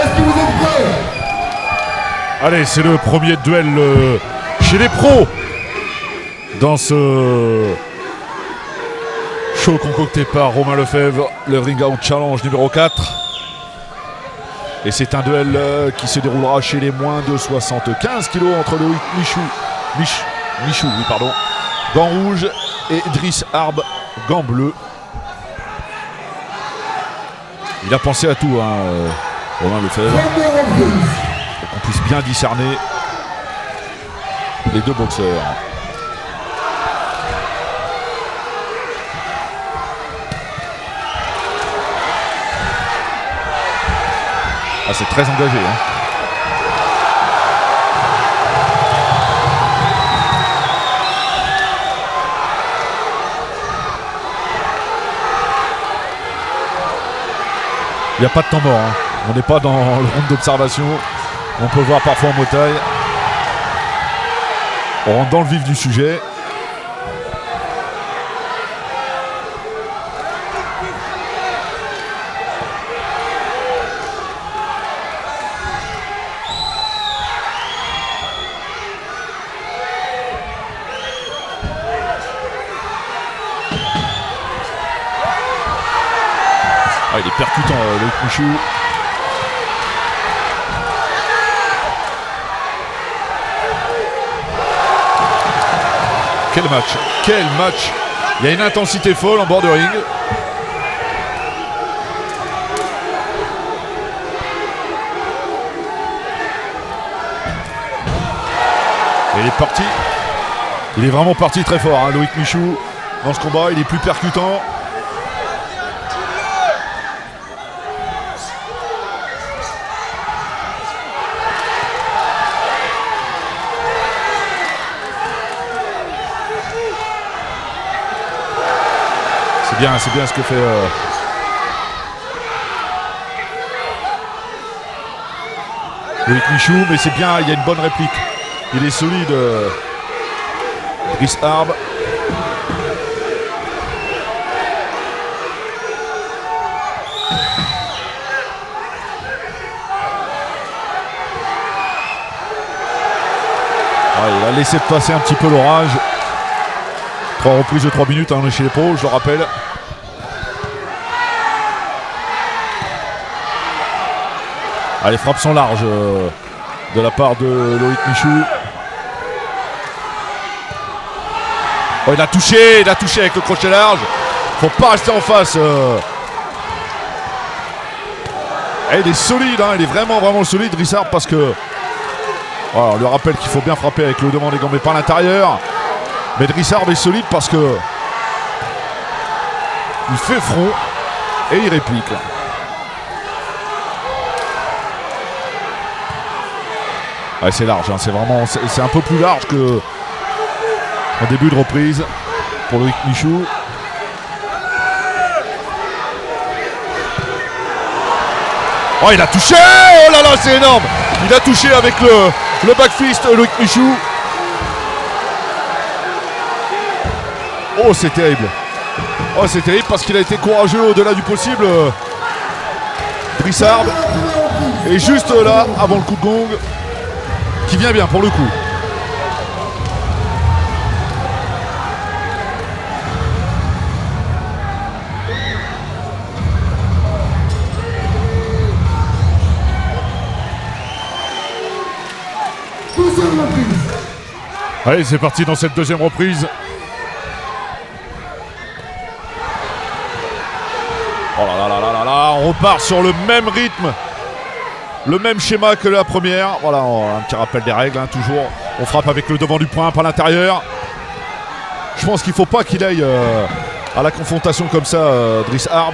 Est-ce que vous êtes prêts? Allez, c'est le premier duel chez les pros dans ce show concocté par Romain Lefebvre, le Ring Out Challenge numéro 4. Et c'est un duel qui se déroulera chez les moins de 75 kg entre Loïc Michou, gant rouge, et Driss Arb, gant bleu. Il a pensé à tout, Romain Lefebvre, pour qu'on puisse bien discerner les deux boxeurs. Ah, c'est très engagé. Il n'y a pas de temps mort. On n'est pas dans le round d'observation. On peut voir parfois en motaille. On rentre dans le vif du sujet. Il est percutant, Loïc Michou. Quel match, quel match. Il y a une intensité folle en bord de ring. Il est parti. Il est vraiment parti très fort, Loïc Michou. Dans ce combat, il est plus percutant. C'est bien ce que fait Loïc Michou, mais c'est bien, il y a une bonne réplique. Il est solide, Driss Arb. Il a laissé passer un petit peu l'orage. 3 reprises de 3 minutes, on est chez les pros, je le rappelle. Les frappes sont larges de la part de Loïc Michou. Il a touché avec le crochet large. Faut pas rester en face. Il est solide, il est vraiment solide, Driss Arb, parce que on lui rappelle qu'il faut bien frapper avec le devant des gants, mais pas à l'intérieur. Mais Driss Arb est solide parce que il fait front et il réplique. C'est large, c'est un peu plus large que en début de reprise pour Loïc Michou. Il a touché. Oh là là, c'est énorme. Il a touché avec le back fist, Loïc Michou. C'est terrible. C'est terrible parce qu'il a été courageux au-delà du possible, Driss Arb. Et juste là, avant le coup de gong, qui vient bien pour le coup. Allez, c'est parti dans cette deuxième reprise. Oh là là là là là, on repart sur le même rythme, le même schéma que la première. Voilà, un petit rappel des règles, toujours. On frappe avec le devant du poing, pas l'intérieur. Je pense qu'il ne faut pas qu'il aille à la confrontation comme ça, Driss Arb,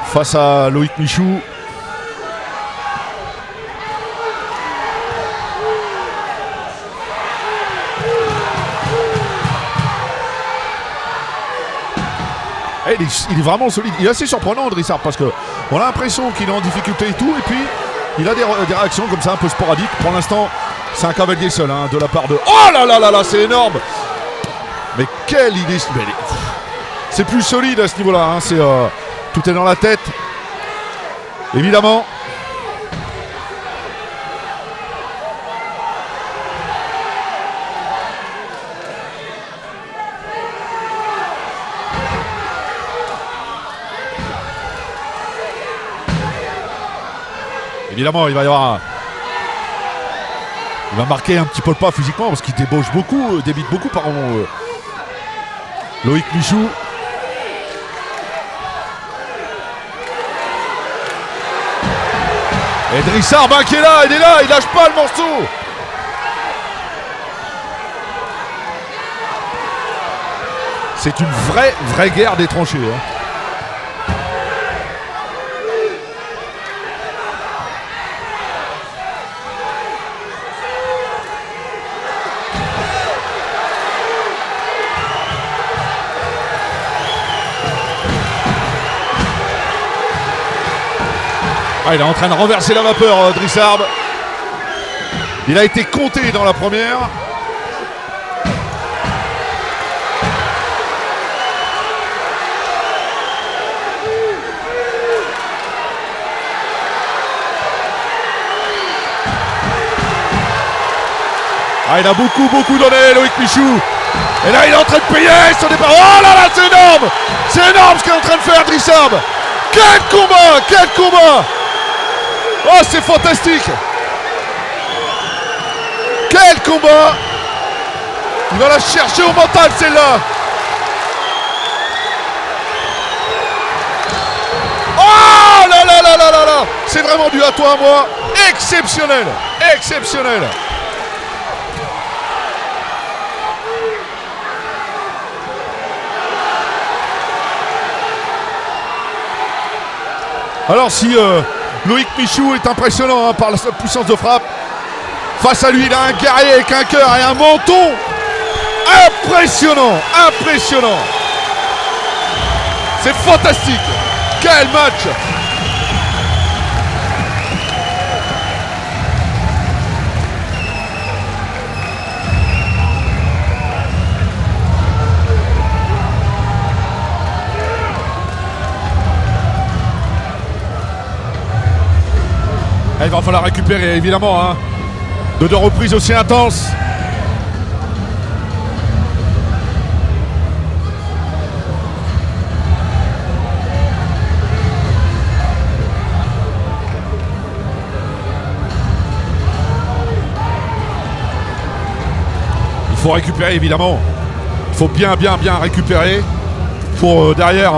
face à Loïc Michou. Il est vraiment solide. Il est assez surprenant, Driss Arb, parce qu'on a l'impression qu'il est en difficulté et tout, et puis il a des réactions comme ça un peu sporadiques. Pour l'instant, c'est un cavalier seul de la part de... Oh là là là là, c'est énorme. Mais quelle idée. C'est plus solide à ce niveau-là. Tout est dans la tête. Évidemment. Évidemment, il va y avoir il va marquer un petit peu le pas physiquement parce qu'il débite beaucoup pardon, Loïc Michou. Et Drissard qui est là, il lâche pas le morceau. C'est une vraie guerre des tranchées. Hein. Ah, il est en train de renverser la vapeur, Drissard. Il a été compté dans la première. Ah, il a beaucoup donné, Loïc Michou. Et là, il est en train de payer son départ. Oh là là, c'est énorme. C'est énorme ce qu'il est en train de faire, Drissard. Quel combat. Oh, c'est fantastique. Quel combat. Il va la chercher au mental, celle-là. Oh là là là là là là. C'est vraiment dû à toi, moi. Exceptionnel. Alors si Loïc Michou est impressionnant hein, par la puissance de frappe, face à lui il a un guerrier avec un cœur et un menton impressionnant. C'est fantastique. Quel match. Il va falloir récupérer évidemment hein. De 2 reprises aussi intenses. Il faut récupérer évidemment. Il faut bien récupérer pour derrière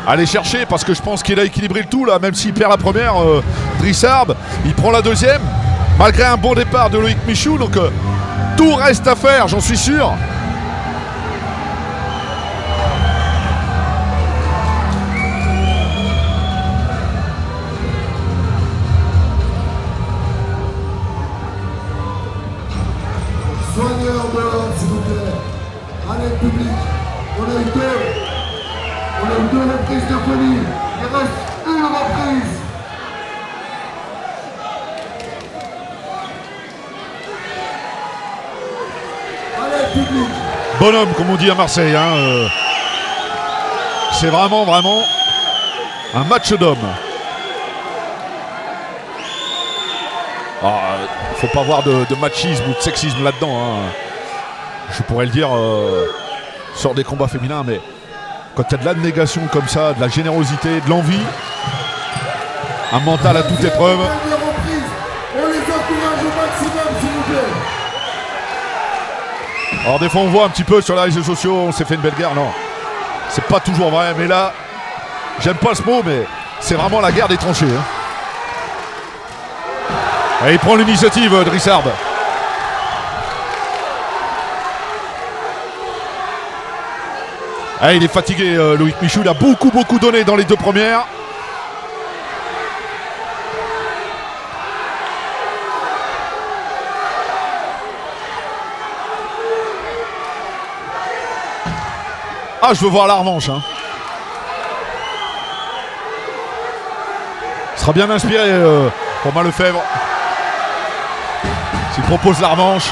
aller chercher parce que je pense qu'il a équilibré le tout là, même s'il perd la première, Drissard, il prend la deuxième, malgré un bon départ de Loïc Michou, donc tout reste à faire, j'en suis sûr. Soigneur dehors, s'il vous plaît. Allez, public, on a eu 2 reprises de folie. Il reste 1 reprise. Allez, public. Bonhomme, comme on dit à Marseille. Hein, c'est vraiment un match d'homme. Faut pas avoir de machisme ou de sexisme là-dedans. Hein. Je pourrais le dire sur des combats féminins, mais quand il y a de l'abnégation comme ça, de la générosité, de l'envie, un mental à toute épreuve. On les encourage au maximum, s'il vous plaît. Alors des fois on voit un petit peu sur les réseaux sociaux, on s'est fait une belle guerre. Non, c'est pas toujours vrai, mais là, j'aime pas ce mot, mais c'est vraiment la guerre des tranchées. Hein. Et il prend l'initiative, Drissard. Ah, il est fatigué, Loïc Michou. Il a beaucoup donné dans les 2 premières. Ah, je veux voir la revanche. Hein. Il sera bien inspiré pour Malefebvre. S'il propose la revanche.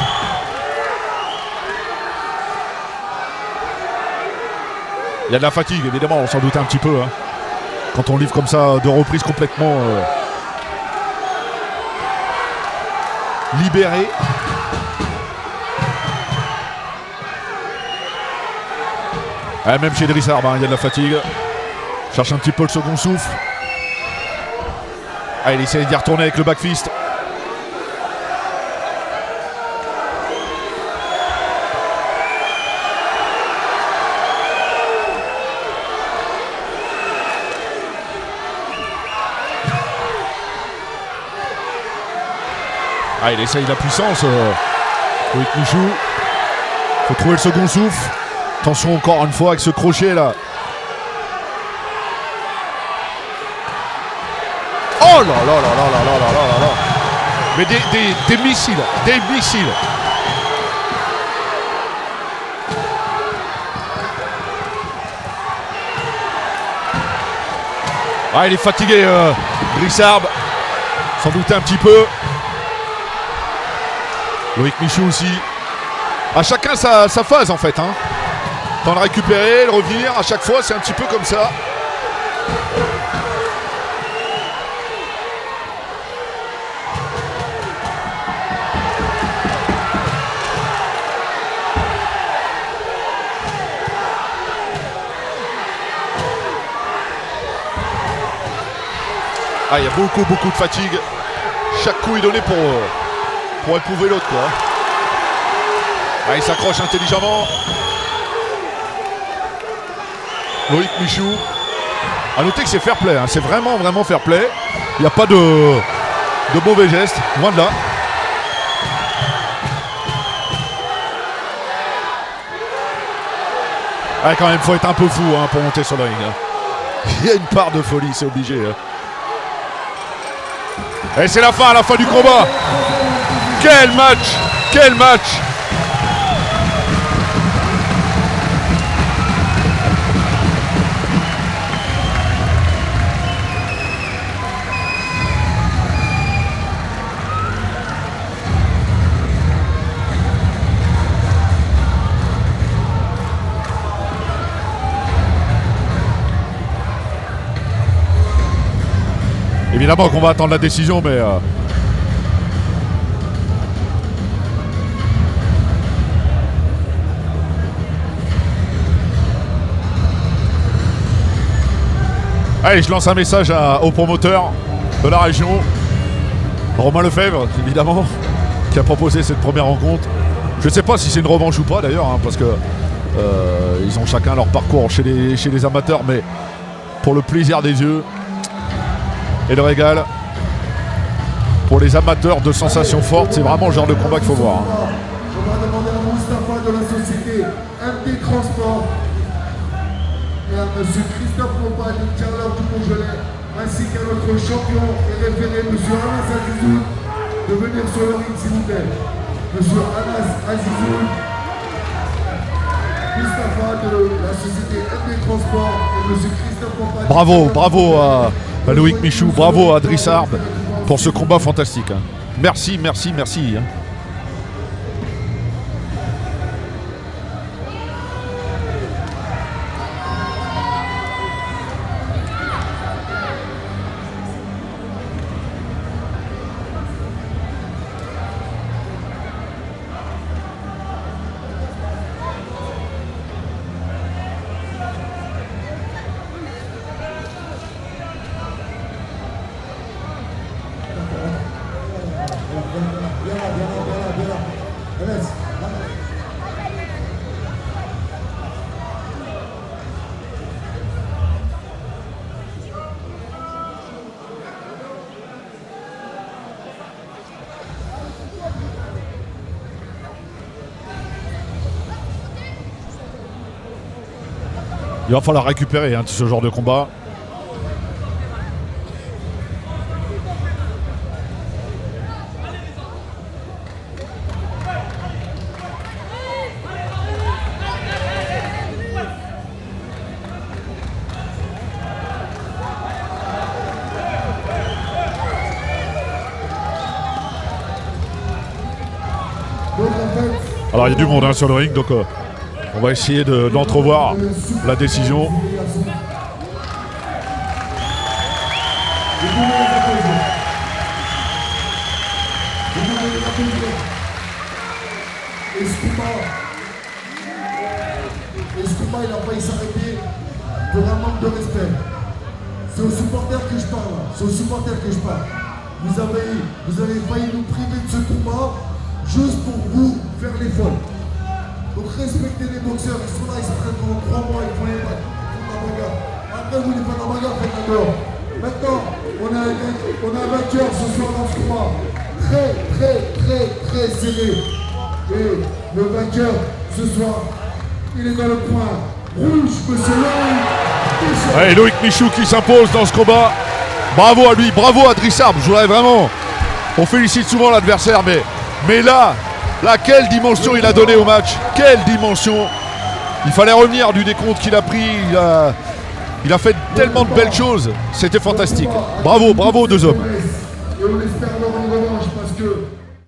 Il y a de la fatigue, évidemment, on s'en doute un petit peu. Hein. Quand on livre comme ça 2 reprises complètement libérées. Même chez Drissard, il y a de la fatigue. Cherche un petit peu le second souffle. Ah, il essaie d'y retourner avec le back fist. Ah, il essaye la puissance. Loïc Michou. Faut trouver le second souffle. Attention encore une fois avec ce crochet là. Oh là là là là là là là là là. Mais des missiles. Des missiles. Ah, il est fatigué, Drissard. Sans doute un petit peu. Loïc Michou aussi. À chacun sa phase en fait. Hein. Temps de récupérer, de revenir. À chaque fois, c'est un petit peu comme ça. Ah, il y a beaucoup de fatigue. Chaque coup est donné pour éprouver l'autre quoi. Ah, il s'accroche intelligemment. Loïc Michou. A noter que c'est fair play, hein. C'est vraiment fair play. Il n'y a pas de mauvais gestes, loin de là. Ah, quand même, faut être un peu fou hein, pour monter sur le ring. Hein. Il y a une part de folie, c'est obligé. Hein. Et c'est la fin du combat. Quel match! Quel match! Évidemment qu'on va attendre la décision, mais... Allez, je lance un message au promoteur de la région, Romain Lefebvre, évidemment, qui a proposé cette première rencontre. Je ne sais pas si c'est une revanche ou pas d'ailleurs, hein, parce que ils ont chacun leur parcours chez les amateurs, mais pour le plaisir des yeux et le régal, pour les amateurs de sensations fortes, c'est vraiment le genre de combat qu'il faut voir. Hein. On va demander à Moustapha de la société MD Transport et à M. Christophe Montpagne, Carla Dumongelet, ainsi qu'à notre champion et référé, M. Anas Azizoul, de venir sur le ring s'il vous plaît. M. Anas Azizoul, Moustapha de la société MD Transport et M. Christophe Montpagne. Bravo à Loïc Michou, bravo à Drissard pour ce combat fantastique. Hein. Merci. Hein. Il va falloir récupérer hein, ce genre de combat. Alors il y a du monde hein, sur le ring, donc on va essayer d'entrevoir la décision. Escouma, il n'a pas s'arrêter pour un manque de respect. C'est aux supporters que je parle. C'est aux supporters que je parle. Vous avez failli nous priver de ce combat juste pour vous faire les folles. Donc respectez les boxeurs, ils sont là, ils s'entraînent pendant 3 mois, ils font les matchs, ils font la bagarre. Après vous les faites la bagarre, faites la dehors. Maintenant, on a un vainqueur ce soir dans ce combat. Très serré. Et le vainqueur ce soir, il est dans le point rouge, monsieur Loïc. Ouais, Loïc Michou qui s'impose dans ce combat. Bravo à lui, bravo à Drissard. Je voudrais vraiment. On félicite souvent l'adversaire, mais là, quelle dimension il a donné au match. Quelle dimension. Il fallait revenir du décompte qu'il a pris. Il a fait tellement de belles choses. C'était fantastique. Bravo aux deux hommes. Et on espère avoir une revanche parce que